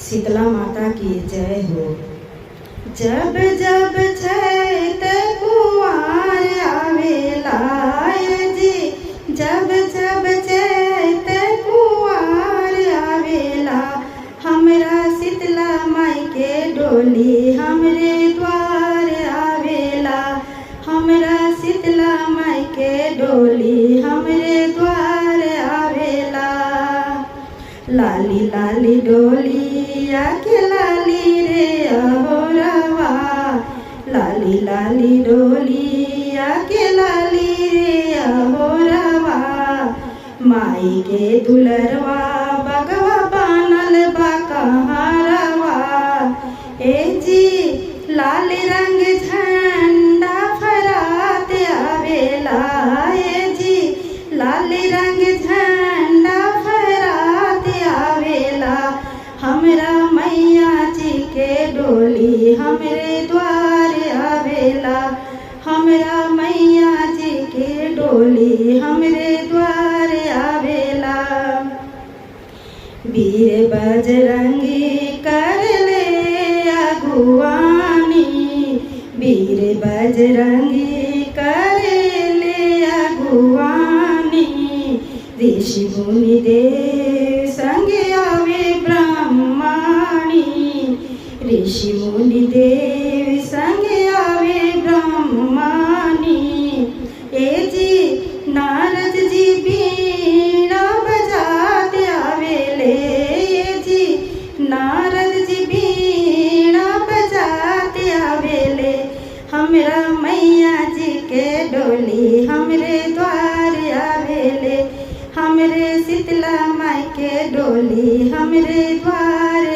शीतला माता की जय हो। जब जब चैत कुंवार आवेला जी, जब जब चैत कुंवार आवेला, हमरा शीतला माई के डोली हमरे द्वार आवेला, हमरा शीतला माई के डोली हमरे द्वार आवेला। लाली लाली डोलिया के लाली रे अहोरवा, लाली लाली डोलिया के लाली रे अहोरवा, माई के दुलरवा बगवा बानल बा कहारवा। ए जी लाल रंग झंडा फहरात आवेला, ए जी लाल रंग झंडा फहरात आवेला, हमरा मैया जी के डोली हमरे द्वार आवेला, हमरा मैया जी के डोली हमरे द्वार आवेला। वीर बजरंगी कर ले अगुवानी, वीर बजरंगी कर ले अगुवानी, ऋषि मुनि देव संग आवे ब्रह्माणी, ऋषि मुनि देव संग आवे ब्रह्माणी। ए जी नारद जी बीणा बजाते आवेले, ए जी नारद जी बीणा बजाते आवेले, हमरा मैया जी के डोली हमरे द्वार आवेले, हमरे शीतला माई के डोली हमरे द्वार